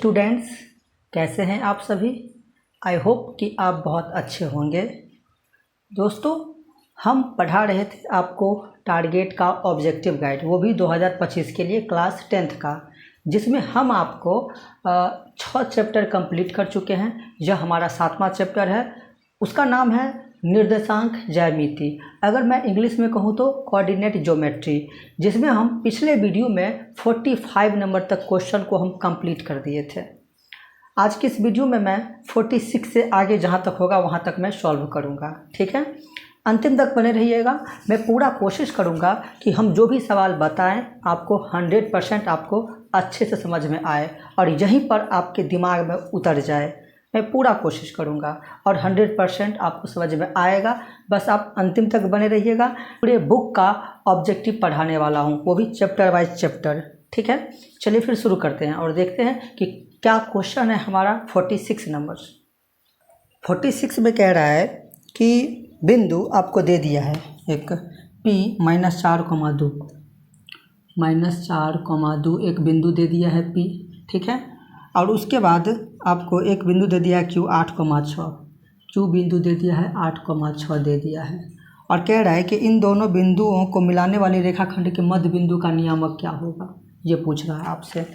Students, कैसे हैं आप सभी। आई होप कि आप बहुत अच्छे होंगे। दोस्तों, हम पढ़ा रहे थे आपको टारगेट का ऑब्जेक्टिव गाइड, वो भी 2025 के लिए क्लास 10th का, जिसमें हम आपको 6 चैप्टर कंप्लीट कर चुके हैं। यह हमारा 7वां चैप्टर है। उसका नाम है निर्देशांक ज्यामिति। अगर मैं इंग्लिश में कहूँ तो कोऑर्डिनेट ज्योमेट्री, जिसमें हम पिछले वीडियो में 45 नंबर तक क्वेश्चन को हम कंप्लीट कर दिए थे। आज की इस वीडियो में मैं 46 से आगे जहाँ तक होगा वहाँ तक मैं सॉल्व करूँगा। ठीक है, अंतिम तक बने रहिएगा। मैं पूरा कोशिश करूँगा कि हम जो भी सवाल बताएं आपको 100% आपको अच्छे से समझ में आए और यहीं पर आपके दिमाग में उतर जाए। मैं पूरा कोशिश करूँगा और 100% आपको समझ में आएगा। बस आप अंतिम तक बने रहिएगा। पूरे बुक का ऑब्जेक्टिव पढ़ाने वाला हूँ, वो भी चैप्टर वाइज चैप्टर। ठीक है, चलिए फिर शुरू करते हैं और देखते हैं कि क्या क्वेश्चन है हमारा 46 नंबर। 46 में कह रहा है कि बिंदु आपको दे दिया है एक P -4,2 -4,2 एक बिंदु दे दिया है P। ठीक है, और उसके बाद आपको एक बिंदु दे दिया है Q 8,6, Q बिंदु दे दिया है 8,6 दे दिया है। और कह रहा है कि इन दोनों बिंदुओं को मिलाने वाली रेखाखंड के मध्य बिंदु का नियामक क्या होगा, ये पूछ रहा है आपसे।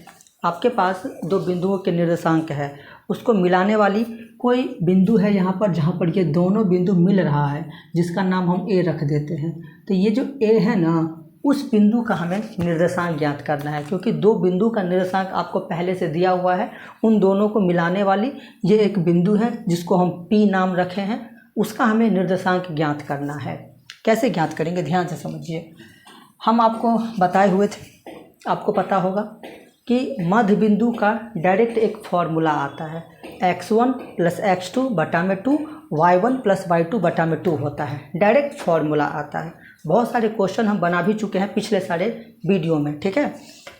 आपके पास दो बिंदुओं के निर्देशांक है, उसको मिलाने वाली कोई बिंदु है यहाँ पर, जहाँ पर ये दोनों बिंदु मिल रहा है, जिसका नाम हम A रख देते हैं। तो ये जो A है ना, उस बिंदु का हमें निर्देशांक ज्ञात करना है, क्योंकि दो बिंदु का निर्देशांक आपको पहले से दिया हुआ है। उन दोनों को मिलाने वाली ये एक बिंदु है जिसको हम P नाम रखे हैं, उसका हमें निर्देशांक ज्ञात करना है। कैसे ज्ञात करेंगे, ध्यान से समझिए। हम आपको बताए हुए थे, आपको पता होगा कि मध्य बिंदु का डायरेक्ट एक फॉर्मूला आता है, x1 + x2 बटा में 2, y1 + y2 बटा में 2 होता है। डायरेक्ट फॉर्मूला आता है। बहुत सारे क्वेश्चन हम बना भी चुके हैं पिछले सारे वीडियो में। ठीक है,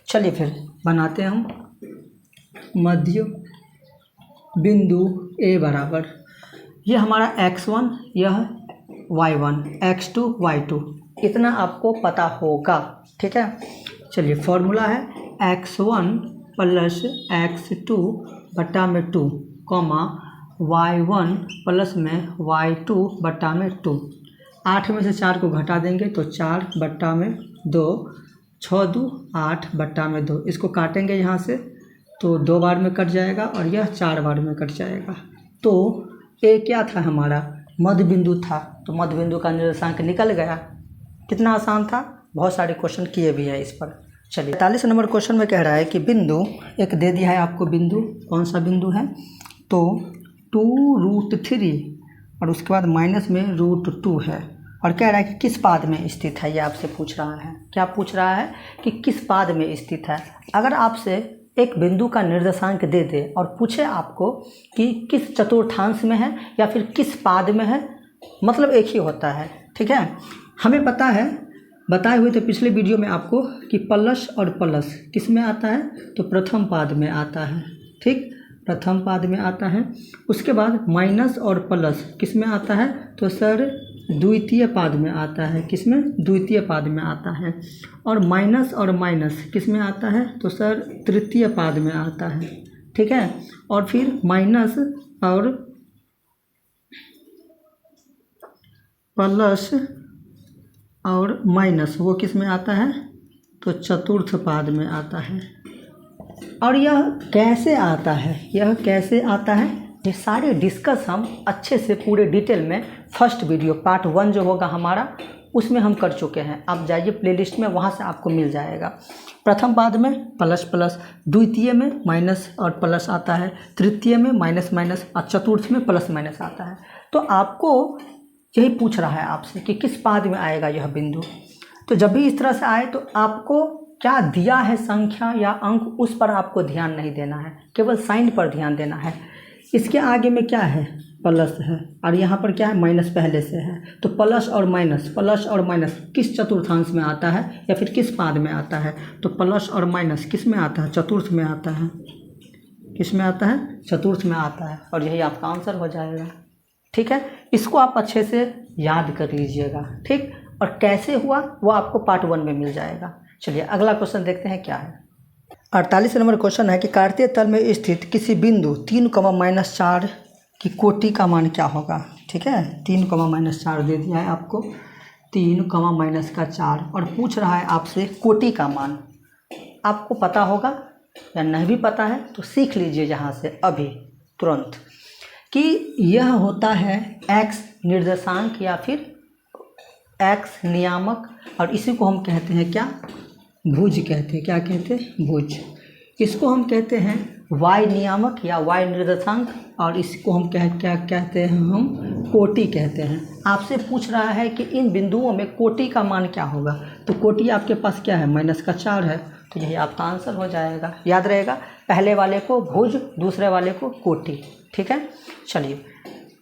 चलिए फिर बनाते हैं हम। मध्य बिंदु A बराबर, ये हमारा x1, यह y1, x2 y2, इतना आपको पता होगा। ठीक है, चलिए फॉर्मूला है x1 + x2 बटा में 2, y1 + में y2 बटा में 2। 8 में से 4 को घटा देंगे तो 4 बटा में 2, 6 2 8 बटा में 2। इसको काटेंगे यहाँ से तो 2 बार में कट जाएगा और यह 4 बार में कट जाएगा। तो A क्या था हमारा, मध्य बिंदु था, तो मध्य बिंदु का निर्देशांक निकल गया। कितना आसान था, बहुत सारे क्वेश्चन किए भी हैं इस पर। चलिए 45 नंबर क्वेश्चन में कह रहा है कि बिंदु एक दे दिया है आपको। बिंदु कौन सा बिंदु है, तो 2√3 और उसके बाद माइनस में √2 है। और कह रहा है कि किस पाद में स्थित है, ये आपसे पूछ रहा है। क्या पूछ रहा है कि किस पाद में स्थित है। अगर आपसे एक बिंदु का निर्देशांक दे दे और पूछे आपको कि किस चतुर्थांश में है या फिर किस पाद में है, मतलब एक ही होता है। ठीक है, हमें पता है, बताए हुए थे पिछले वीडियो में आपको कि प्लस और प्लस किस में आता है, तो प्रथम पाद में आता है। ठीक, प्रथम पाद में आता है। उसके बाद माइनस और प्लस किस में आता है, तो सर द्वितीय पाद में आता है। किस में, द्वितीय पाद में आता है। और माइनस और माइनस किस में आता है, तो सर तृतीय पाद में आता है। ठीक है, और फिर माइनस और प्लस और माइनस वो किस में आता है, तो चतुर्थ पाद में आता है। और यह कैसे आता है, यह कैसे आता है, ये सारे डिस्कस हम अच्छे से पूरे डिटेल में फर्स्ट वीडियो पार्ट 1 जो होगा हमारा, उसमें हम कर चुके हैं। आप जाइए प्लेलिस्ट में, वहाँ से आपको मिल जाएगा। प्रथम पाद में प्लस प्लस, द्वितीय में माइनस और प्लस आता है, तृतीय में माइनस माइनस और चतुर्थ में प्लस माइनस आता है। तो आपको यही पूछ रहा है आपसे कि किस पाद में आएगा यह बिंदु। तो जब भी इस तरह से आए तो आपको क्या दिया है संख्या या अंक, उस पर आपको ध्यान नहीं देना है, केवल साइन पर ध्यान देना है। इसके आगे में क्या है, प्लस है, और यहाँ पर क्या है, माइनस पहले से है। तो प्लस और माइनस किस चतुर्थांश में आता है या फिर किस पाद में आता है, तो प्लस और माइनस किस में आता है, चतुर्थ में आता है। किस में आता है, चतुर्थ में आता है, और यही आपका आंसर हो जाएगा। ठीक है, इसको आप अच्छे से याद कर लीजिएगा। ठीक, और कैसे हुआ वो आपको पार्ट 1 में मिल जाएगा। चलिए अगला क्वेश्चन देखते हैं क्या है। 48 नंबर क्वेश्चन है कि काटते तल में स्थित किसी बिंदु 3, -4 की कोटि का मान क्या होगा। ठीक है, 3, -4 दे दिया है आपको, 3, -4 और पूछ रहा है आपसे कोटि का मान। आपको पता होगा या नहीं भी पता है तो सीख लीजिए यहाँ से अभी तुरंत कि यह होता है x निर्देशांक या फिर x नियामक, और इसी को हम कहते हैं क्या, भुज कहते हैं। क्या कहते हैं, भुज। इसको हम कहते हैं y नियामक या y निर्देशांक, और इसको हम क्या कहते हैं, हम कोटि कहते हैं। आपसे पूछ रहा है कि इन बिंदुओं में कोटि का मान क्या होगा, तो कोटि आपके पास क्या है, -4 है, तो यही आपका आंसर हो जाएगा। याद रहेगा, पहले वाले को भुज, दूसरे वाले को कोटि। ठीक है, चलिए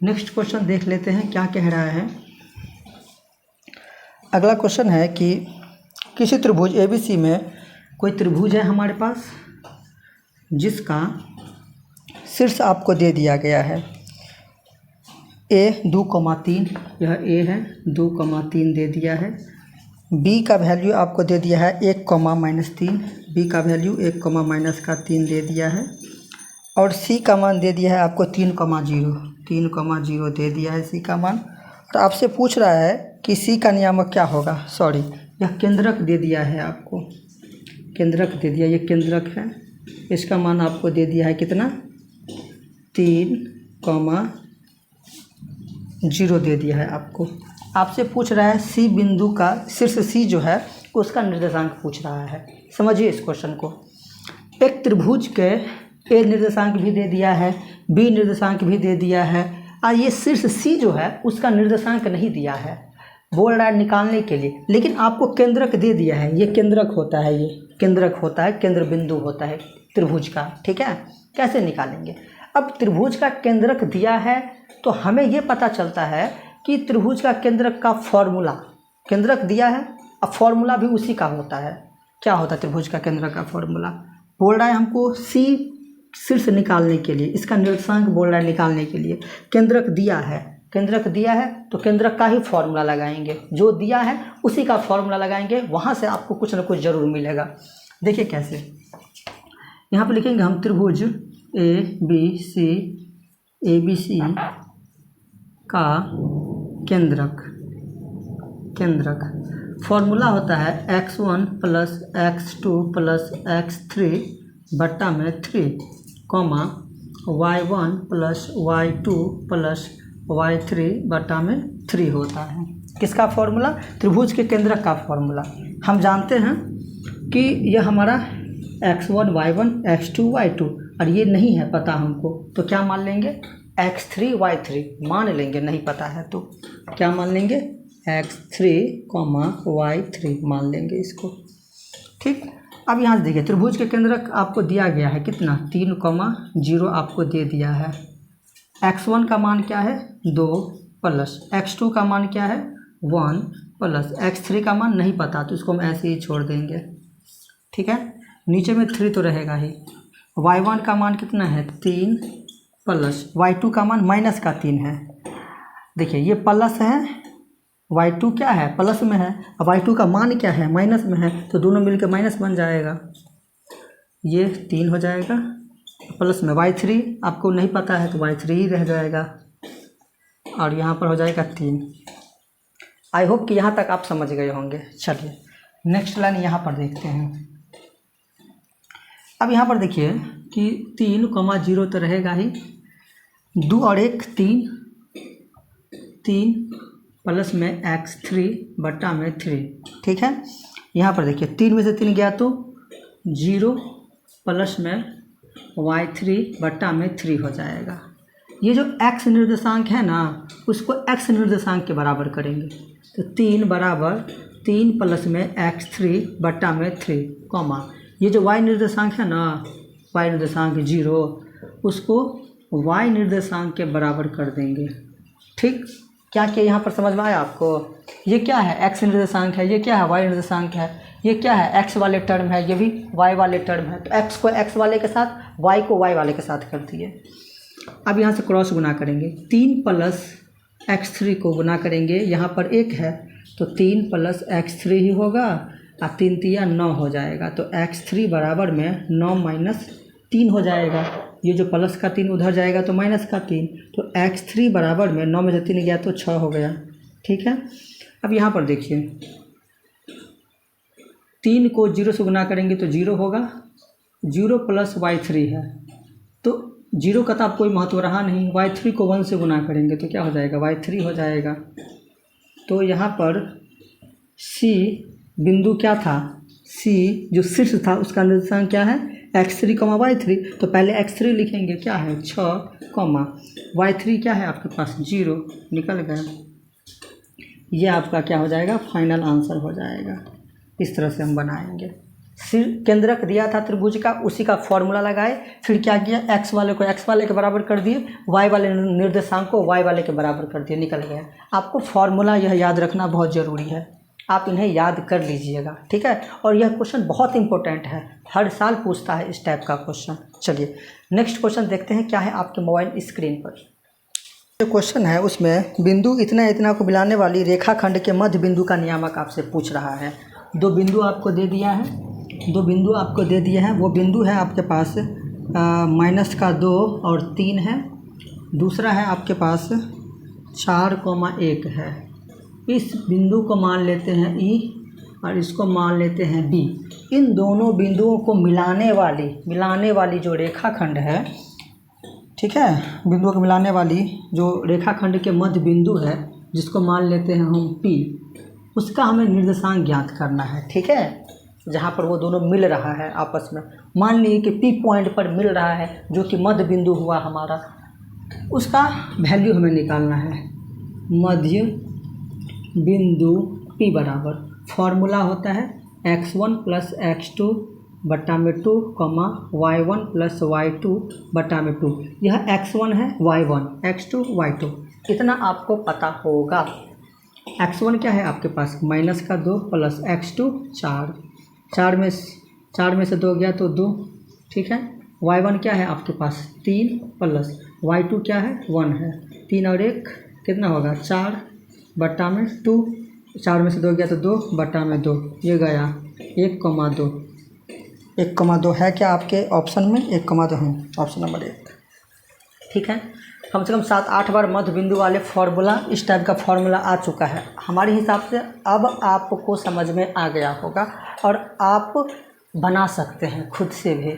नेक्स्ट क्वेश्चन देख लेते हैं क्या कह रहा है। अगला क्वेश्चन है कि किसी त्रिभुज ABC में कोई त्रिभुज है हमारे पास जिसका शीर्ष आपको दे दिया गया है A 2,3, यह A है, 2,3 दे दिया है। B का वैल्यू आपको दे दिया है 1, -3, B का वैल्यू 1, दे दिया है, और C का मान दे दिया है आपको 3,0 दे दिया है C का मान। और आपसे पूछ रहा है कि C का नियामक क्या होगा, सॉरी यह केंद्रक दे दिया है आपको, केंद्रक दे दिया, ये केंद्रक है, इसका मान आपको दे दिया है कितना, 3,0 दे दिया है आपको। आपसे पूछ रहा है C बिंदु का शीर्ष C जो है उसका निर्देशांक पूछ रहा है। समझिए इस क्वेश्चन को, एक त्रिभुज के A निर्देशांक भी दे दिया है, B निर्देशांक भी दे दिया है, और ये शीर्ष C जो है उसका निर्देशांक नहीं दिया है, बोल रहा है निकालने के लिए, लेकिन आपको केंद्रक दे दिया है। ये केंद्रक होता है, ये केंद्रक होता है, केंद्र बिंदु होता है त्रिभुज का। ठीक है, कैसे निकालेंगे, अब त्रिभुज का केंद्रक दिया है तो हमें ये पता चलता है कि त्रिभुज का केंद्रक का फॉर्मूला, केंद्रक दिया है, अब फॉर्मूला भी उसी का होता है। क्या होता है त्रिभुज का केंद्रक का फॉर्मूला, बोल रहा है हमको C शीर्ष निकालने के लिए, इसका निर्देशांक बोल रहा है निकालने के लिए, केंद्रक दिया है, केंद्रक दिया है तो केंद्रक का ही फॉर्मूला लगाएंगे, जो दिया है उसी का फॉर्मूला लगाएंगे, वहाँ से आपको कुछ ना कुछ ज़रूर मिलेगा। देखिए कैसे, यहाँ पर लिखेंगे हम त्रिभुज ABC का केंद्रक फॉर्मूला होता है x1 + x2 + x3 बट्टा में 3, y1 + y2 + y3 बटा में 3 होता है। किसका फॉर्मूला, त्रिभुज के केंद्रक का फॉर्मूला। हम जानते हैं कि यह हमारा x1 y1 x2 y2, और ये नहीं है पता हमको, तो क्या मान लेंगे, x3 y3 मान लेंगे, नहीं पता है तो क्या मान लेंगे, x3, y3 मान लेंगे इसको। ठीक, अब यहाँ से देखिए त्रिभुज के केंद्रक आपको दिया गया है कितना, 3,0 आपको दे दिया है। x1 का मान क्या है, 2 प्लस x2 का मान क्या है, 1 प्लस x3 का मान नहीं पता, तो इसको हम ऐसे ही छोड़ देंगे। ठीक है, नीचे में 3 तो रहेगा ही। y1 का मान कितना है, 3 प्लस y2 का मान -3 है। देखिए ये प्लस है, y2 क्या है, प्लस में है, अब y2 का मान क्या है, माइनस में है, तो दोनों मिलकर माइनस बन जाएगा, ये 3 हो जाएगा, प्लस में y3 आपको नहीं पता है तो y3 ही रह जाएगा, और यहाँ पर हो जाएगा 3। आई होप कि यहाँ तक आप समझ गए होंगे। चलिए नेक्स्ट लाइन यहाँ पर देखते हैं। अब यहाँ पर देखिए कि 3,0 तो रहेगा ही, 2 और 1 3 प्लस में x3 बट्टा में 3। ठीक है, यहाँ पर देखिए 3 में से 3 गया तो 0 प्लस में y3 बट्टा में 3 हो जाएगा। ये जो x निर्देशांक है ना, उसको x निर्देशांक के बराबर करेंगे, तो 3 बराबर 3 प्लस में x3 बट्टा में 3, ये जो y निर्देशांक है ना, y निर्देशांक 0, उसको y निर्देशांक के बराबर कर देंगे। ठीक, क्या क्या यहाँ पर समझ में आया आपको, ये क्या है, x निर्देशांक है, ये क्या है, y निर्देशांक है, ये क्या है, x वाले टर्म है, ये भी y वाले टर्म है, तो x को x वाले के साथ, y को y वाले के साथ कर दिए। अब यहाँ से क्रॉस गुना करेंगे, 3 प्लस x3 को गुना करेंगे, यहाँ पर 1 है तो 3 प्लस x3 ही होगा, और 3 तिया 9 हो जाएगा। तो x3 बराबर में 9 माइनस 3 हो जाएगा। ये जो प्लस का 3 उधर जाएगा तो माइनस का 3, तो x3 बराबर में 9 में से 3 गया तो 6 हो गया। ठीक है, अब यहाँ पर देखिए 3 को 0 से गुना करेंगे तो 0 होगा, 0 प्लस y3 है तो 0 का तो अब कोई महत्व रहा नहीं। y3 को 1 से गुना करेंगे तो क्या हो जाएगा, y3 हो जाएगा। तो यहाँ पर C बिंदु क्या था, C जो शीर्ष था उसका निर्देशांक क्या है, x3 y3। तो पहले x3 लिखेंगे, क्या है 6, y3 क्या है आपके पास 0, निकल गया। ये आपका क्या हो जाएगा, फाइनल आंसर हो जाएगा। इस तरह से हम बनाएंगे। केंद्रक दिया था त्रिभुज का, उसी का फॉर्मूला लगाए, फिर क्या किया, x वाले को x वाले के बराबर कर दिए, y वाले निर्देशांक को y वाले के बराबर कर दिए, निकल गया। आपको फॉर्मूला यह याद रखना बहुत ज़रूरी है, आप इन्हें याद कर लीजिएगा। ठीक है, और यह क्वेश्चन बहुत इंपॉर्टेंट है, हर साल पूछता है इस टाइप का क्वेश्चन। चलिए नेक्स्ट क्वेश्चन देखते हैं क्या है आपके मोबाइल स्क्रीन पर। जो क्वेश्चन है उसमें बिंदु इतना इतना को मिलाने वाली रेखाखंड के मध्य बिंदु का नियामक आपसे पूछ रहा है। दो बिंदु आपको दे दिया है, दो बिंदु आपको दे दिए हैं। वो बिंदु है आपके पास -2 और 3 है, दूसरा है आपके पास 4,1 है। इस बिंदु को मान लेते हैं E और इसको मान लेते हैं B। इन दोनों बिंदुओं को मिलाने वाली जो रेखाखंड है, ठीक है, बिंदुओं को मिलाने वाली जो रेखाखंड के मध्य बिंदु है जिसको मान लेते हैं हम P, उसका हमें निर्देशांक ज्ञात करना है। ठीक है, जहाँ पर वो दोनों मिल रहा है आपस में, मान लीजिए कि P पॉइंट पर मिल रहा है जो कि मध्य बिंदु हुआ हमारा, उसका वैल्यू हमें निकालना है। मध्य बिंदु P बराबर फॉर्मूला होता है x1 प्लस x2 बटा में 2, y1 प्लस y2 बटा में 2। यह x1 है, y1, x2 y2, इतना आपको पता होगा। x1 क्या है आपके पास -2 प्लस x2 4 में से 2 गया तो 2। ठीक है, y1 क्या है आपके पास 3 प्लस y2 क्या है 1 है, 3 और 1 कितना होगा 4 बटा में 2, 4 में से 2 गया तो 2 बटा में 2, ये गया 1,2। 1,2 है क्या आपके ऑप्शन में, 1,2 है ऑप्शन नंबर 1। ठीक है, कम से कम 7-8 बार मध्य बिंदु वाले फार्मूला, इस टाइप का फार्मूला आ चुका है हमारे हिसाब से। अब आपको समझ में आ गया होगा और आप बना सकते हैं खुद से भी।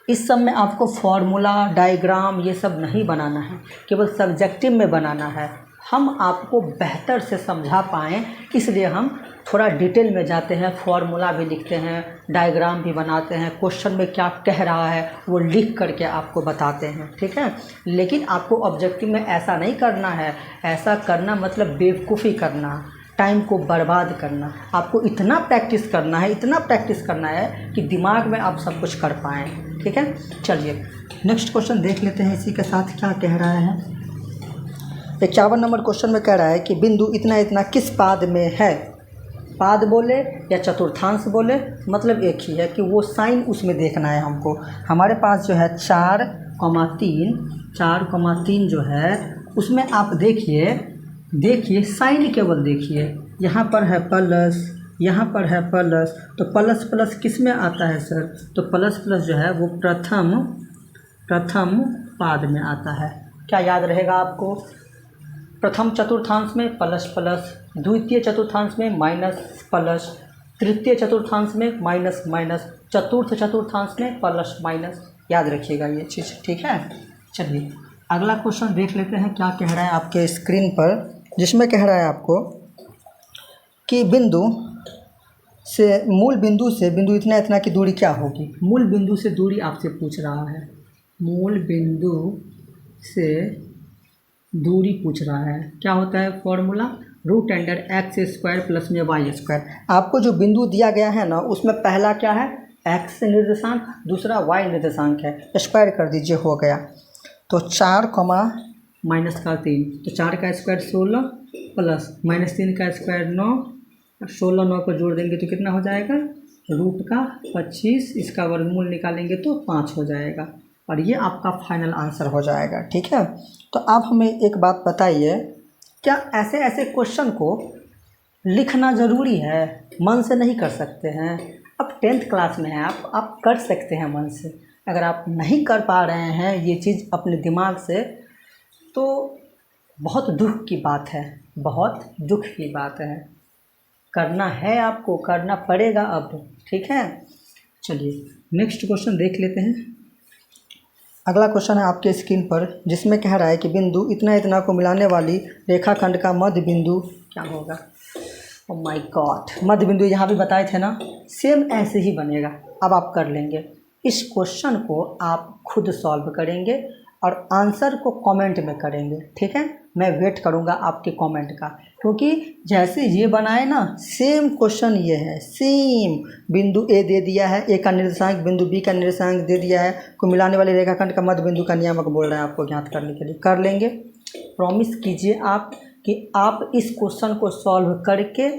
इस सब में आपको फार्मूला, डायग्राम ये सब नहीं बनाना है, केवल सब्जेक्टिव में बनाना है। हम आपको बेहतर से समझा पाएँ इसलिए हम थोड़ा डिटेल में जाते हैं, फार्मूला भी लिखते हैं, डायग्राम भी बनाते हैं, क्वेश्चन में क्या कह रहा है वो लिख करके आपको बताते हैं। ठीक है, लेकिन आपको ऑब्जेक्टिव में ऐसा नहीं करना है। ऐसा करना मतलब बेवकूफ़ी करना, टाइम को बर्बाद करना। आपको इतना प्रैक्टिस करना है, इतना प्रैक्टिस करना है कि दिमाग में आप सब कुछ कर पाएँ। ठीक है, चलिए नेक्स्ट क्वेश्चन देख लेते हैं, इसी के साथ क्या कह रहा है। 51 नंबर क्वेश्चन में कह रहा है कि बिंदु इतना इतना किस पाद में है। पाद बोले या चतुर्थांश बोले, मतलब एक ही है कि वो साइन उसमें देखना है हमको। हमारे पास जो है 4,3 जो है उसमें आप देखिए साइन केवल देखिए, यहाँ पर है प्लस, यहाँ पर है प्लस, तो प्लस प्लस किस में आता है सर, तो प्लस प्लस जो है वो प्रथम पाद में आता है। क्या याद रहेगा आपको, प्रथम चतुर्थांश में प्लस प्लस, द्वितीय चतुर्थांश में माइनस प्लस, तृतीय चतुर्थांश में माइनस माइनस, चतुर्थ चतुर्थांश में प्लस माइनस। याद रखिएगा ये चीज़। ठीक है, चलिए अगला क्वेश्चन देख लेते हैं क्या कह रहा है आपके स्क्रीन पर, जिसमें कह रहा है आपको कि मूल बिंदु से बिंदु इतना इतना की दूरी क्या होगी। मूल बिंदु से दूरी आपसे पूछ रहा है, मूल बिंदु से दूरी पूछ रहा है। क्या होता है फॉर्मूला, √x² प्लस में y²। आपको जो बिंदु दिया गया है ना, उसमें पहला क्या है x निर्देशांक, दूसरा y निर्देशांक है, स्क्वायर कर दीजिए, हो गया। तो 4, -3, तो 4 का स्क्वायर 16 प्लस -3 का स्क्वायर 9, 16 9 को जोड़ देंगे तो कितना हो जाएगा, √25, इसका वर्गमूल निकालेंगे तो 5 हो जाएगा, और ये आपका फाइनल आंसर हो जाएगा। ठीक है, तो आप हमें एक बात बताइए, क्या ऐसे क्वेश्चन को लिखना ज़रूरी है, मन से नहीं कर सकते हैं। अब 10th क्लास में हैं आप कर सकते हैं मन से। अगर आप नहीं कर पा रहे हैं ये चीज़ अपने दिमाग से, तो बहुत दुख की बात है, बहुत दुख की बात है। करना है, आपको करना पड़ेगा अब, ठीक है। चलिए नेक्स्ट क्वेश्चन देख लेते हैं। अगला क्वेश्चन है आपके स्क्रीन पर, जिसमें कह रहा है कि बिंदु इतना इतना को मिलाने वाली रेखाखंड का मध्य बिंदु क्या होगा। ओह माय गॉड, मध्य बिंदु यहाँ भी बताए थे ना, सेम ऐसे ही बनेगा। अब आप कर लेंगे इस क्वेश्चन को, आप खुद सॉल्व करेंगे और आंसर को कमेंट में करेंगे, ठीक है। मैं वेट करूँगा आपके कमेंट का, क्योंकि जैसे ये बनाए ना सेम क्वेश्चन ये है, सेम। बिंदु ए दे दिया है, ए का निर्देशांक, बिंदु बी का निर्देशांक दे दिया है, को मिलाने वाले रेखाखंड का मध्य बिंदु का नियामक बोल रहे हैं आपको ज्ञात करने के लिए। कर लेंगे, प्रॉमिस कीजिए आप कि आप इस क्वेश्चन को सॉल्व करके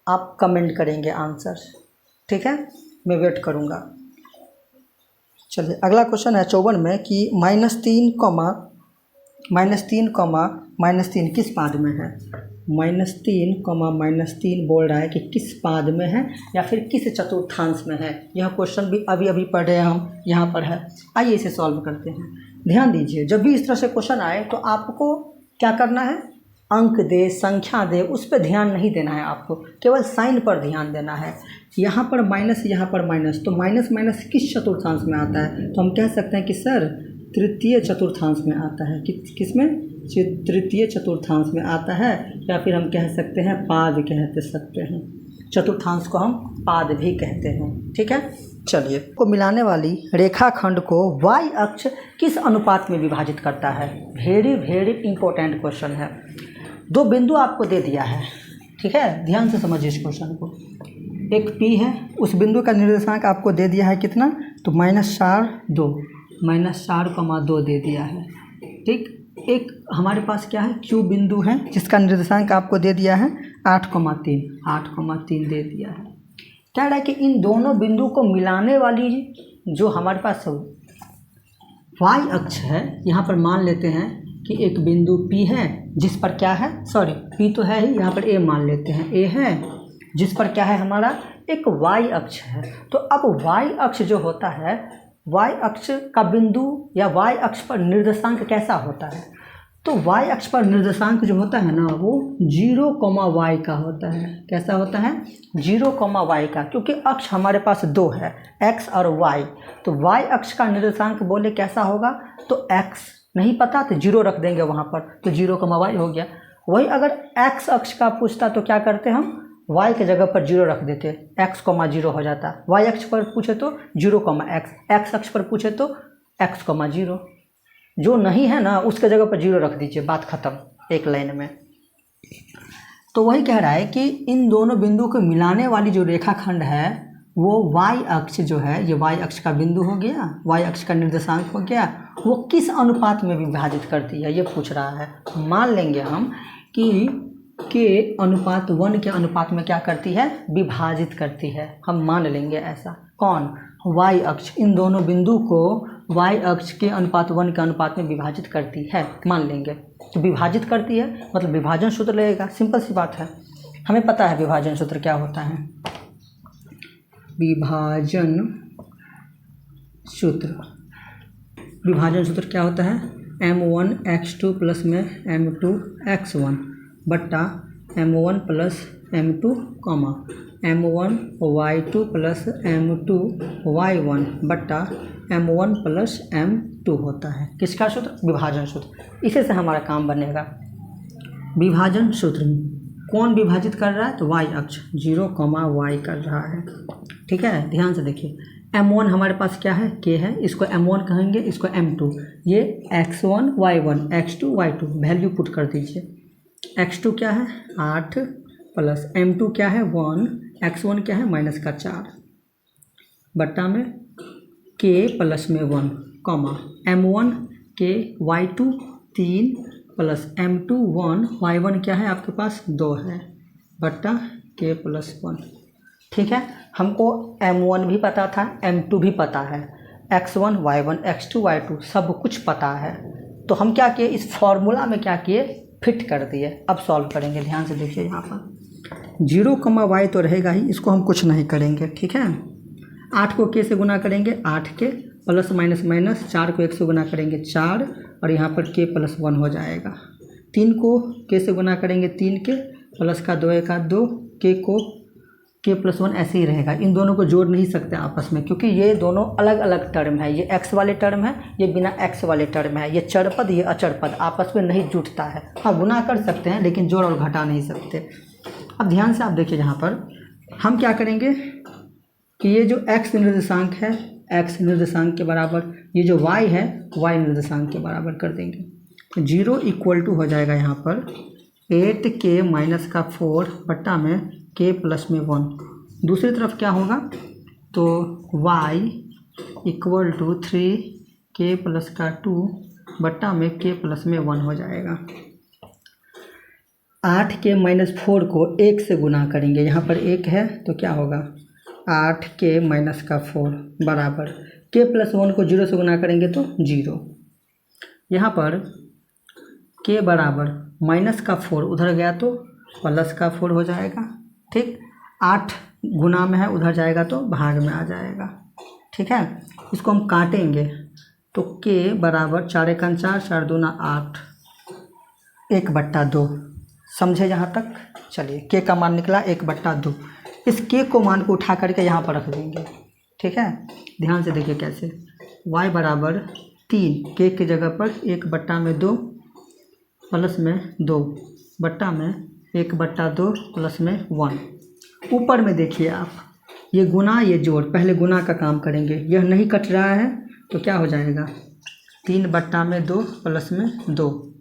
आप कमेंट करेंगे आंसर, ठीक है। मैं वेट करूँगा। चलिए अगला क्वेश्चन है 54 में कि -3, -3 किस पाद में है। -3, बोल रहा है कि किस पाद में है या फिर किस चतुर्थांश में है। यह क्वेश्चन भी अभी पढ़े हम, यहाँ पर है। आइए इसे सॉल्व करते हैं। ध्यान दीजिए, जब भी इस तरह से क्वेश्चन आए तो आपको क्या करना है, अंक दे, संख्या दे, उस पर ध्यान नहीं देना है आपको, केवल साइन पर ध्यान देना है। यहाँ पर माइनस, यहाँ पर माइनस, तो माइनस किस चतुर्थांश में आता है। तो हम कह सकते हैं कि सर तृतीय चतुर्थांश में आता है। किस में, तृतीय चतुर्थांश में आता है, या फिर हम कह सकते हैं पाद कहते सकते हैं। चतुर्थांश को हम पाद भी कहते हैं, ठीक है। चलिए, को मिलाने वाली रेखाखंड को y अक्ष किस अनुपात में विभाजित करता है। वेरी इंपॉर्टेंट क्वेश्चन है। दो बिंदु आपको दे दिया है, ठीक है, ध्यान से समझिए इस क्वेश्चन को। एक P है, उस बिंदु का निर्देशांक आपको दे दिया है कितना, तो -4,2 दे दिया है, ठीक। एक हमारे पास क्या है, Q बिंदु है, जिसका निर्देशांक आपको दे दिया है 8,3 दे दिया है। कह रहा है कि इन दोनों बिंदु को मिलाने वाली जो हमारे पास y अक्ष है, यहाँ पर मान लेते हैं कि एक बिंदु P है जिस पर क्या है, सॉरी P तो है ही, यहाँ पर A मान लेते हैं, A है जिस पर क्या है हमारा एक y अक्ष है। तो अब y अक्ष जो होता है, y अक्ष का बिंदु या y अक्ष पर निर्देशांक कैसा होता है, तो y अक्ष पर निर्देशांक जो होता है ना, वो 0,y का होता है। कैसा होता है, 0,y का, क्योंकि अक्ष हमारे पास दो है, x और y। तो y अक्ष का निर्देशांक बोले कैसा होगा, तो x नहीं पता तो 0 रख देंगे वहाँ पर, तो 0,y हो गया। वही अगर x अक्ष का पूछता तो क्या करते हम, y के जगह पर 0 रख देते, x, 0 हो जाता। y अक्ष पर पूछे तो 0,x, x अक्ष पर पूछे तो x, 0। जो नहीं है ना उसके जगह पर 0 रख दीजिए, बात ख़त्म, एक लाइन में। तो वही कह रहा है कि इन दोनों बिंदु को मिलाने वाली जो रेखाखंड है वो y अक्ष जो है, ये y अक्ष का बिंदु हो गया, y अक्ष का निर्देशांक हो गया, वो किस अनुपात में विभाजित करती है ये पूछ रहा है। मान लेंगे हम कि के अनुपात 1 के अनुपात में क्या करती है, विभाजित करती है। हम मान लेंगे ऐसा। कौन, y अक्ष इन दोनों बिंदु को y अक्ष के अनुपात 1 के अनुपात में विभाजित करती है, मान लेंगे। तो विभाजित करती है मतलब विभाजन सूत्र लगेगा, सिंपल सी बात है, हमें पता है विभाजन सूत्र क्या होता है। विभाजन सूत्र क्या होता है, m1x2 प्लस में m2x1 बट्टा m1 plus m2 m1y2 plus m2y1 बट्टा m1 प्लस m2 होता है। किसका सूत्र, विभाजन सूत्र। इसी से हमारा काम बनेगा। विभाजन सूत्र कौन विभाजित कर रहा है, तो y अक्ष 0,y कर रहा है, ठीक है। ध्यान से देखिए, m1 हमारे पास क्या है, k है, इसको m1 कहेंगे, इसको m2, ये x1 y1 x2 y2 value put कर दीजिए। x2 क्या है 8 प्लस m2 क्या है 1, x1 क्या है -4 बट्टा में k प्लस में 1 comma m1 k y2 3 plus m2 1 y1 क्या है आपके पास 2 है बट्टा k प्लस 1, ठीक है। हमको m1 भी पता था, m2 भी पता है, x1 y1 x2 y2 सब कुछ पता है। तो हम क्या किए, इस फॉर्मूला में क्या किए, फिट कर दिए। अब सॉल्व करेंगे, ध्यान से देखिए यहाँ पर 0, y तो रहेगा ही, इसको हम कुछ नहीं करेंगे, ठीक है। 8 को k से गुना करेंगे 8k, प्लस माइनस माइनस 4 को 1 से गुना करेंगे 4, और यहाँ पर k प्लस 1 हो जाएगा। 3 को k से गुना करेंगे 3k, प्लस का 2 का 2, k को k प्लस 1 ऐसे ही रहेगा। इन दोनों को जोड़ नहीं सकते आपस में, क्योंकि ये दोनों अलग अलग टर्म है। ये x वाले टर्म है, ये बिना x वाले टर्म है। ये चर पद, ये अचर पद, आपस में नहीं जुटता है। हाँ, गुना कर सकते हैं लेकिन जोड़ और घटा नहीं सकते। अब ध्यान से आप देखिए, यहाँ पर हम क्या करेंगे कि ये जो x निर्देशांक है, x निर्देशांक के बराबर, ये जो y है y निर्देशांक के बराबर कर देंगे। तो 0 इक्वल टू हो जाएगा यहाँ पर 8k माइनस का 4 बट्टा में k प्लस में 1। दूसरी तरफ क्या होगा, तो y equal to 3k plus का 2 बट्टा में k प्लस में 1 हो जाएगा। 8k माइनस 4 को 1 से गुना करेंगे, यहाँ पर 1 है तो क्या होगा 8k माइनस का 4 बराबर k प्लस 1 को 0 से गुना करेंगे तो 0। यहाँ पर k बराबर माइनस का 4 उधर गया तो प्लस का 4 हो जाएगा, ठीक। 8 गुना में है, उधर जाएगा तो भाग में आ जाएगा, ठीक है। इसको हम काटेंगे तो k बराबर 4 1 4, 4 2 8, 1/2। समझे यहाँ तक? चलिए, k का मान निकला 1/2। इस k को मान को उठा करके यहाँ पर रख देंगे, ठीक है। ध्यान से देखिए कैसे, y बराबर 3, k की जगह पर 1/2 प्लस में 2 बट्टा में 1/2 प्लस में 1। ऊपर में देखिए आप, ये गुना ये जोड़, पहले गुना का काम करेंगे। यह नहीं कट रहा है तो क्या हो जाएगा 3/2 प्लस में 2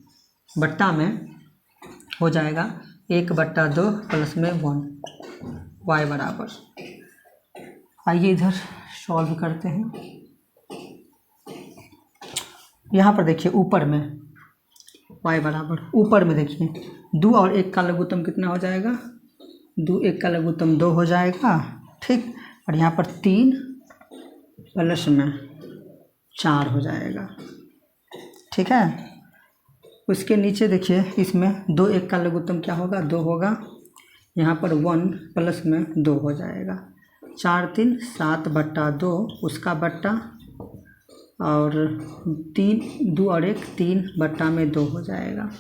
बट्टा में हो जाएगा 1/2 प्लस में 1, y बराबर। आइए इधर सॉल्व करते हैं। यहाँ पर देखिए ऊपर में y बराबर, ऊपर में देखिए 2 और 1 का लघुत्तम कितना हो जाएगा, 2 1 का लघुत्तम 2 हो जाएगा, ठीक। और यहाँ पर 3 प्लस में 4 हो जाएगा, ठीक है। उसके नीचे देखिए, इसमें 2 1 का लघुत्तम क्या होगा, 2 होगा। यहाँ पर 1 प्लस में 2 हो जाएगा। 4 3 7/2, उसका बट्टा, और 3 2 और 1 3 बट्टा में 2 हो जाएगा।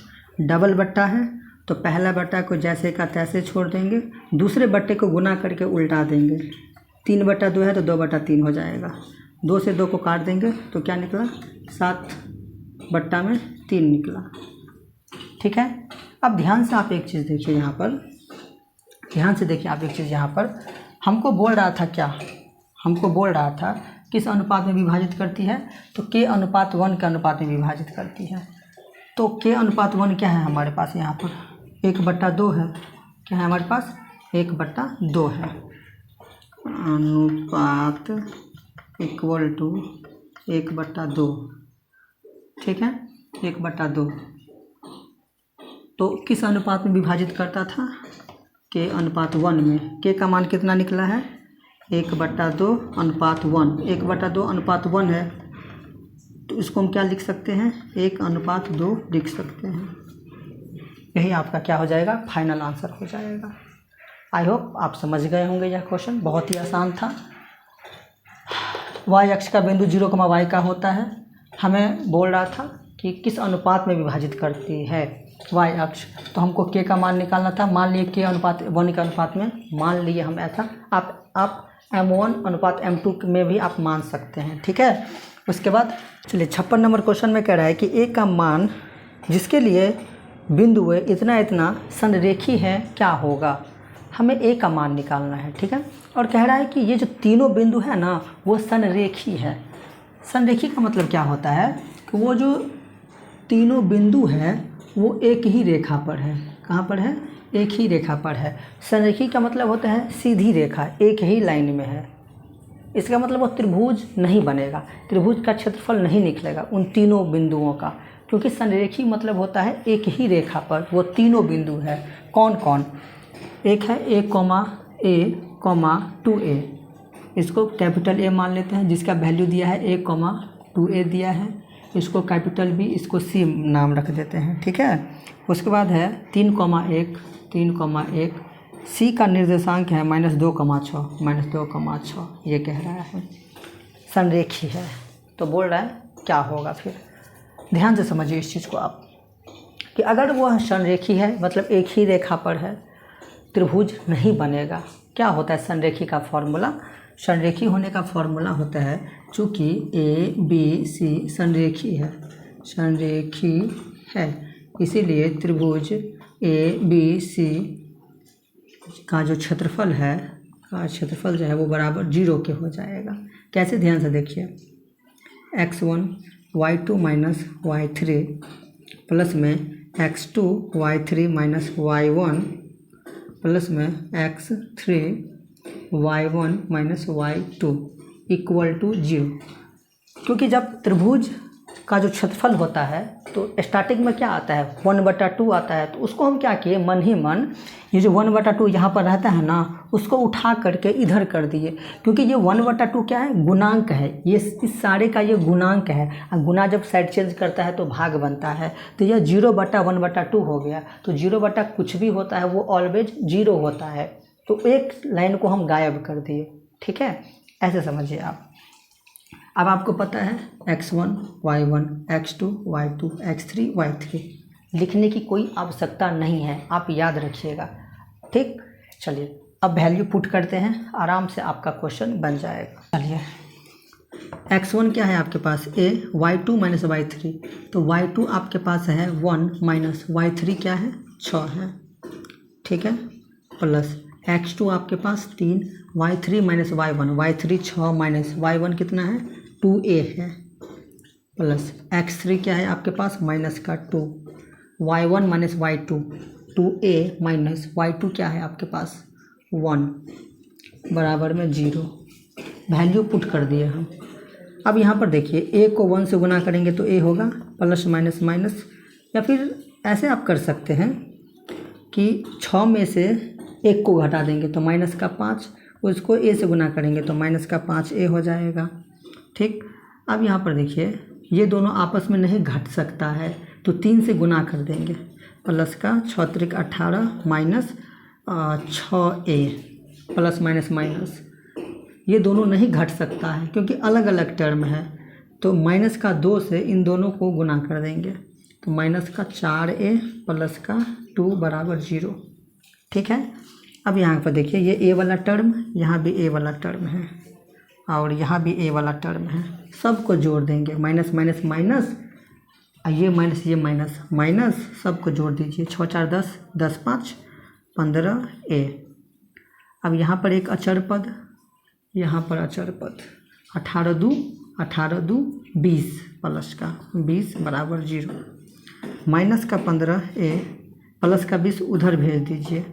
डबल बट्टा है तो पहला बट्टा को जैसे का तैसे छोड़ देंगे, दूसरे बट्टे को गुना करके उल्टा देंगे। 3/2 है तो 2/3 हो जाएगा। 2 से 2 को काट देंगे तो क्या निकला, 7/3 निकला, ठीक है। अब ध्यान से आप एक चीज़ देखिए, यहाँ पर ध्यान से देखिए आप एक चीज़, यहाँ पर हमको बोल रहा था क्या, हमको बोल रहा था किस अनुपात में विभाजित करती है, तो k अनुपात 1 के अनुपात में विभाजित करती है। तो k अनुपात 1 क्या है हमारे पास, यहाँ पर 1/2 है। क्या है हमारे पास, 1/2 है। अनुपात इक्वल टू 1/2, ठीक है, 1/2। तो किस अनुपात में विभाजित करता था, k अनुपात 1 में। k का मान कितना निकला है, 1/2 अनुपात 1। 1/2 अनुपात 1 है तो इसको हम क्या लिख सकते हैं, 1/2 लिख सकते हैं। यही आपका क्या हो जाएगा, फाइनल आंसर हो जाएगा। आई होप आप समझ गए होंगे। यह क्वेश्चन बहुत ही आसान था। y अक्ष का बिंदु 0, y का होता है। हमें बोल रहा था कि किस अनुपात में विभाजित करती है y अक्ष, तो हमको k का मान निकालना था। मान लिए k अनुपात 1 के अनुपात में मान लिए हम ऐसा, आप m1 अनुपात m2 में भी आप मान सकते हैं, ठीक है। उसके बाद चलिए 56 नंबर क्वेश्चन में कह रहा है कि a का मान जिसके लिए बिंदु इतना इतना संरेखी है क्या होगा। हमें a का मान निकालना है, ठीक है। और कह रहा है कि ये जो तीनों बिंदु है ना वो संरेखी है। संरेखी का मतलब क्या होता है कि वो जो तीनों बिंदु है वो एक ही रेखा पर है। कहाँ पर है, एक ही रेखा पर है। संरेखी का मतलब होता है सीधी रेखा, एक ही लाइन में है। इसका मतलब वो त्रिभुज नहीं बनेगा, त्रिभुज का क्षेत्रफल नहीं निकलेगा उन तीनों बिंदुओं का, क्योंकि संरेखी मतलब होता है एक ही रेखा पर वो तीनों बिंदु है। कौन कौन, एक है a, 2a, इसको कैपिटल A मान लेते हैं जिसका वैल्यू दिया है a, 2a दिया है। इसको कैपिटल B, इसको C नाम रख देते हैं, ठीक है। उसके बाद है 3, 1, सी का निर्देशांक है -2,6 -2,6 ये कह रहा है संरेखी है। तो बोल रहा है क्या होगा, फिर ध्यान से समझिए इस चीज़ को आप कि अगर वह संरेखी है मतलब एक ही रेखा पर है, त्रिभुज नहीं बनेगा। क्या होता है संरेखी का फॉर्मूला? संरेखी होने का फॉर्मूला होता है, चूँकि ए बी सी संरेखी है इसीलिए त्रिभुज ए बी सी का जो क्षेत्रफल है जो है वो बराबर 0 के हो जाएगा। कैसे? ध्यान से देखिए, x1 y2 minus y3 plus में x2 y3 minus y1 plus में x3 y1 minus y2 equal to 0। क्योंकि जब त्रिभुज का जो क्षेत्रफल होता है तो स्टार्टिंग में क्या आता है 1/2 आता है, तो उसको हम क्या किए मन ही मन ये जो 1/2 यहाँ पर रहता है ना उसको उठा करके इधर कर दिए, क्योंकि ये 1/2 क्या है गुणांक है, ये इस सारे का ये गुणांक है। और गुना जब साइड चेंज करता है तो भाग बनता है, तो यह 0/1/2 हो गया। तो 0 कुछ भी होता है वो ऑलवेज 0 होता है, तो एक लाइन को हम गायब कर दिए। ठीक है, ऐसे समझिए आप। अब आपको पता है x1 y1 x2 y2 x3 y3 लिखने की कोई आवश्यकता नहीं है, आप याद रखिएगा। ठीक, चलिए अब वैल्यू पुट करते हैं, आराम से आपका क्वेश्चन बन जाएगा। चलिए x1 क्या है आपके पास a, y2 माइनस y3, तो y2 आपके पास है 1 माइनस y3 क्या है 6 है। ठीक है, प्लस x2 आपके पास 3 y3 minus y1, y3 6 minus y1 कितना है 2a है, प्लस x3 क्या है आपके पास माइनस का 2 y1 minus y2 2a minus y2 क्या है आपके पास 1 बराबर में 0। वैल्यू पुट कर दिए हम। अब यहाँ पर देखिए a को 1 से गुना करेंगे तो a होगा प्लस माइनस माइनस, या फिर ऐसे आप कर सकते हैं कि 6 में से 1 को घटा देंगे तो माइनस का 5, उसको a से गुना करेंगे तो माइनस का 5a हो जाएगा। ठीक, अब यहाँ पर देखिए ये दोनों आपस में नहीं घट सकता है, तो 3 से गुना कर देंगे, प्लस का 6 × 18 minus 6a plus minus minus, ये दोनों नहीं घट सकता है क्योंकि अलग अलग टर्म है, तो माइनस का 2 से इन दोनों को गुना कर देंगे, तो माइनस का 4a प्लस का 2 बराबर 0। ठीक है, अब यहाँ पर देखिए ये a वाला टर्म, यहाँ भी a वाला टर्म है और यहाँ भी a वाला टर्म है, सबको जोड़ देंगे, माइनस माइनस माइनस, ये माइनस माइनस सबको जोड़ दीजिए, 6 × 4 = 10, 10 × 5 = 15a। अब यहाँ पर एक अचर पद, यहाँ पर अचर पद 18 × 2 = 20 प्लस का 20 बराबर 0, माइनस का 15a प्लस का 20 उधर भेज दीजिए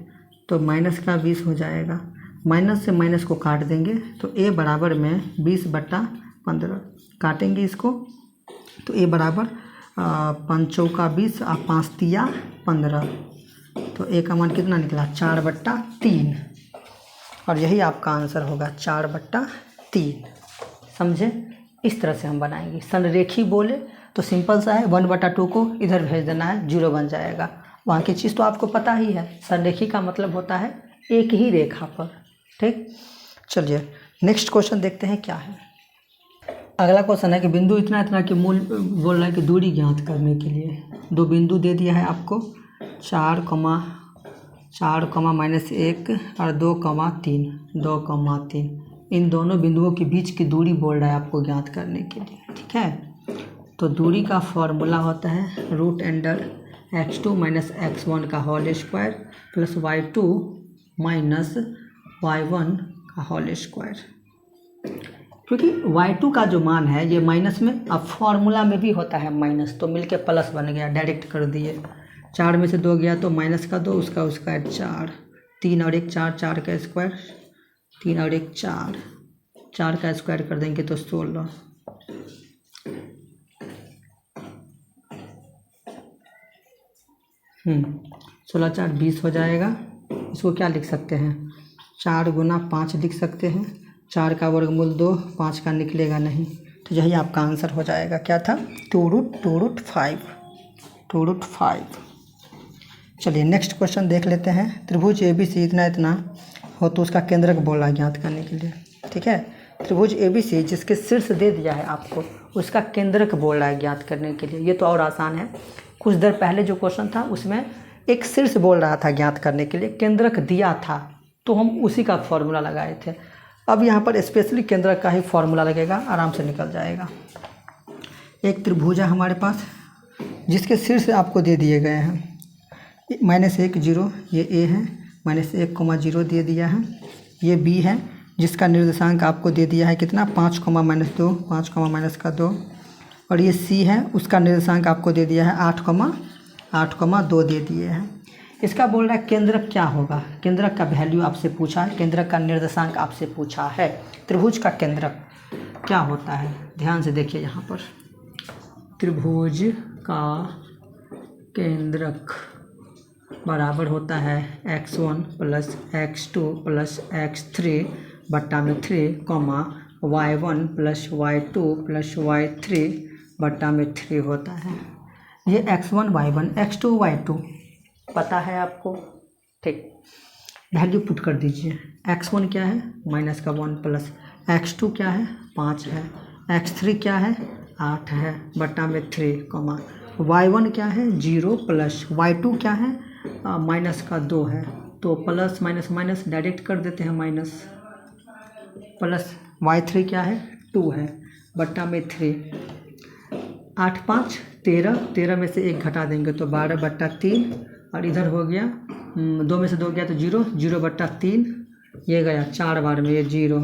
तो माइनस का 20 हो जाएगा, माइनस से माइनस को काट देंगे तो a बराबर में 20/15 काटेंगे इसको, तो a बराबर 5 चौका 20 और 5 तिया 15, तो a का मान कितना निकला 4/3, और यही आपका आंसर होगा 4/3। समझे? इस तरह से हम बनाएंगे। संरेखी बोले तो सिंपल सा है, 1/2 को इधर भेज देना है, 0 बन जाएगा। वहाँ की चीज़ तो आपको पता ही है, संरेखी का मतलब होता है एक ही रेखा पर। ठीक, चलिए नेक्स्ट क्वेश्चन देखते हैं क्या है। अगला क्वेश्चन है कि बिंदु इतना इतना के मूल बोल रहा है कि दूरी ज्ञात करने के लिए 2 बिंदु दे दिया है आपको 4, -1 और 2,3 इन दोनों बिंदुओं के बीच की दूरी बोल रहा है आपको ज्ञात करने के लिए। ठीक है, तो दूरी का फॉर्मूला होता है √x2 - x1 का whole square plus y2 - y1 का होल स्क्वायर। क्योंकि y2 का जो मान है ये माइनस में, अब फॉर्मूला में भी होता है माइनस, तो मिलके प्लस बन गया, डायरेक्ट कर दिए। 4 में से 2 गया तो माइनस का 2, उसका स्क्वायर 4, 3 और 1 4, 4 का स्क्वायर 3 और 1 4, 4 का स्क्वायर कर देंगे तो 16, 16 4 20 हो जाएगा। इसको क्या लिख सकते हैं 4 × 5 लिख सकते हैं, 4 का वर्गमूल 2, 5 का निकलेगा नहीं, तो यही आपका आंसर हो जाएगा। क्या था 2√5। चलिए नेक्स्ट क्वेश्चन देख लेते हैं। त्रिभुज ABC इतना इतना हो तो उसका केंद्रक बोला ज्ञात करने के लिए। ठीक है, त्रिभुज ABC जिसके शीर्ष दे दिया है आपको, उसका केंद्रक बोल रहा है ज्ञात करने के लिए। ये तो और आसान है। कुछ देर पहले जो क्वेश्चन था उसमें एक शीर्ष बोल रहा था ज्ञात करने के लिए, केंद्रक दिया था तो हम उसी का फॉर्मूला लगाए थे। अब यहाँ पर स्पेशली केंद्रक का ही फॉर्मूला लगेगा, आराम से निकल जाएगा। एक त्रिभुज है हमारे पास जिसके शीर्ष आपको दे दिए गए हैं -1 0, ये A है, -1 0 दे दिया है। ये B है जिसका निर्देशांक आपको दे दिया है कितना 5 -2, 5 -2। और ये C है, उसका निर्देशांक आपको दे दिया है 8,2 दे दिए हैं। इसका बोल रहा है केंद्रक क्या होगा। केंद्रक का वैल्यू आपसे पूछा है, केंद्रक का निर्देशांक आपसे पूछा है। त्रिभुज का केंद्रक क्या होता है, ध्यान से देखिए यहाँ पर। त्रिभुज का केंद्रक बराबर होता है x1 + x2 + x3 बट्टा में 3, y1 + y2 + y3 बट्टा में 3 होता है। ये x1 y1 x2 y2 पता है आपको। ठीक, वैल्यू पुट कर दीजिए। x1 क्या है -1 प्लस x2 क्या है 5 है, x3 क्या है 8 है बट्टा में 3, y1 क्या है 0 प्लस y2 क्या है -2 है। तो प्लस माइनस माइनस डायरेक्ट कर देते हैं माइनस, प्लस y3 क्या है 2 है बट्टा में 3, 8 5 13, 13 में से 1 घटा देंगे तो 12 बट्टा 3, और इधर हो गया 2 में से 2 गया तो 0, 0 बट्टा 3, ये गया 4 बार में ये 0।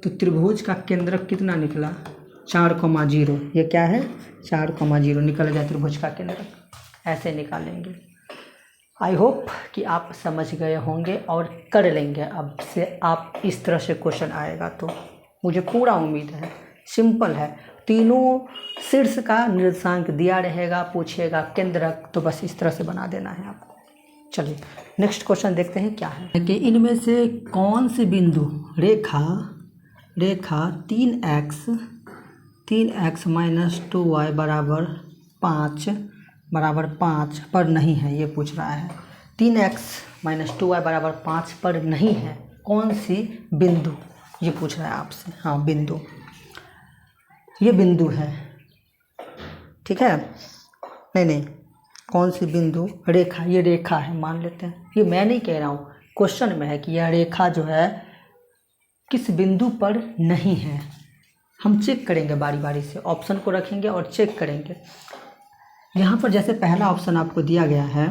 तो त्रिभुज का केंद्रक कितना निकला 4,0। ये क्या है 4,0 निकल गया त्रिभुज का केंद्रक। ऐसे निकालेंगे। आई होप कि आप समझ गए होंगे और कर लेंगे। अब से आप इस तरह से क्वेश्चन आएगा तो मुझे पूरा उम्मीद है। सिंपल है, तीनों शीर्ष का निर्देशांक दिया रहेगा, पूछेगा केंद्रक, तो बस इस तरह से बना देना है आपको। चलिए नेक्स्ट क्वेश्चन देखते हैं क्या है कि इनमें से कौन सी बिंदु रेखा 3x - 2y बराबर 5 पर नहीं है। ये पूछ रहा है 3x - 2y बराबर 5 पर नहीं है, कौन सी बिंदु, ये पूछ रहा है आपसे। हाँ बिंदु, ये बिंदु है। ठीक है, नहीं कौन सी बिंदु, रेखा, ये रेखा है मान लेते हैं। ये मैं नहीं कह रहा हूँ, क्वेश्चन में है कि यह रेखा जो है किस बिंदु पर नहीं है। हम चेक करेंगे बारी बारी से, ऑप्शन को रखेंगे और चेक करेंगे। यहाँ पर जैसे पहला ऑप्शन आपको दिया गया है,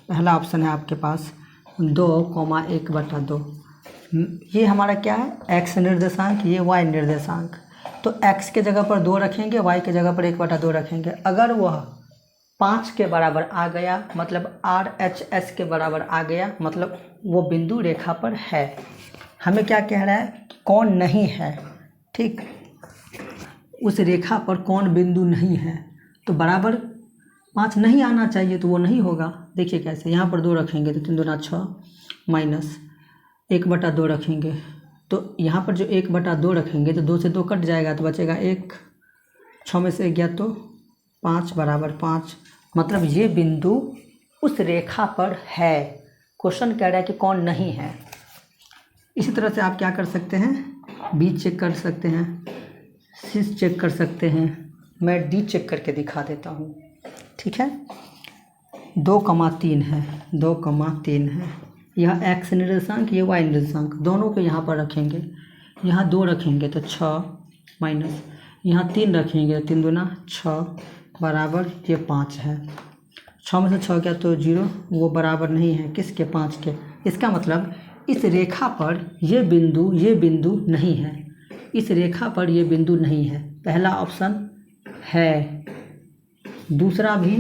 पहला ऑप्शन है आपके पास 2,1/2। ये हमारा क्या है x निर्देशांक, ये y निर्देशांक। तो x के जगह पर 2 रखेंगे, y के जगह पर 1/2 रखेंगे। अगर वह 5 के बराबर आ गया, मतलब RHS के बराबर आ गया, मतलब वो बिंदु रेखा पर है। हमें क्या कह रहा है, कौन नहीं है। ठीक, उस रेखा पर कौन बिंदु नहीं है, तो बराबर 5 नहीं आना चाहिए, तो वो नहीं होगा। देखिए कैसे, यहाँ पर 2 रखेंगे तो 3 दूना 6, माइनस 1/2 रखेंगे तो यहाँ पर जो 1/2 रखेंगे तो 2 से 2 कट जाएगा तो बचेगा 1, 6 में से 1 गया तो 5 बराबर 5, मतलब ये बिंदु उस रेखा पर है। क्वेश्चन कह रहा है कि कौन नहीं है। इसी तरह से आप क्या कर सकते हैं, बी चेक कर सकते हैं, सी चेक कर सकते हैं। मैं डी चेक करके दिखा देता हूँ। ठीक है, 2,3 है, 2,3 है। यह x निर्देशांक, ये y निर्देशांक, दोनों को यहाँ पर रखेंगे। यहाँ 2 रखेंगे तो 6, माइनस यहाँ 3 रखेंगे तो 3 दूना 6 बराबर ये 5 है। 6 में से 6 गया तो 0, वो बराबर नहीं है किसके, 5 के। इसका मतलब इस रेखा पर ये बिंदु नहीं है, इस रेखा पर ये बिंदु नहीं है। पहला ऑप्शन है, दूसरा भी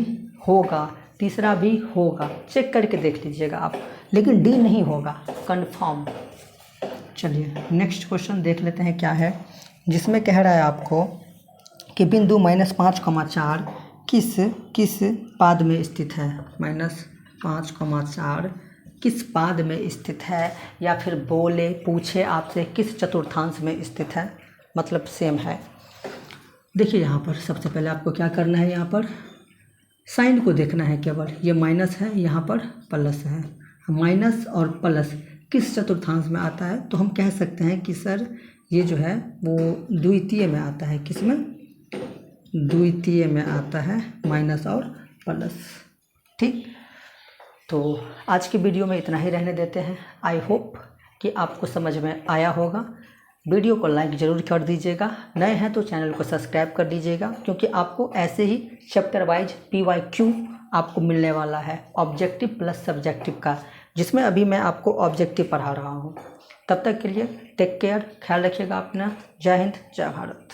होगा, तीसरा भी होगा, चेक करके देख लीजिएगा आप, लेकिन डी नहीं होगा, कंफर्म। चलिए नेक्स्ट क्वेश्चन देख लेते हैं क्या है, जिसमें कह रहा है आपको कि बिंदु -5,4 किस पाद में स्थित है। -5,4 किस पाद में स्थित है, या फिर पूछे आपसे किस चतुर्थांश में स्थित है, मतलब सेम है। देखिए यहाँ पर सबसे पहले आपको क्या करना है, यहाँ पर साइन को देखना है केवल, ये माइनस है, यहाँ पर प्लस है। माइनस और प्लस किस चतुर्थांश में आता है, तो हम कह सकते हैं कि सर ये जो है वो द्वितीय में आता है। किसमें? द्वितीय में आता है, माइनस और प्लस। ठीक, तो आज की वीडियो में इतना ही रहने देते हैं। आई होप कि आपको समझ में आया होगा। वीडियो को लाइक ज़रूर कर दीजिएगा, नए हैं तो चैनल को सब्सक्राइब कर दीजिएगा, क्योंकि आपको ऐसे ही चैप्टर वाइज PYQ आपको मिलने वाला है, ऑब्जेक्टिव प्लस सब्जेक्टिव का, जिसमें अभी मैं आपको ऑब्जेक्टिव पढ़ा रहा हूँ। तब तक के लिए टेक केयर, ख्याल रखिएगा अपना। जय हिंद, जय भारत।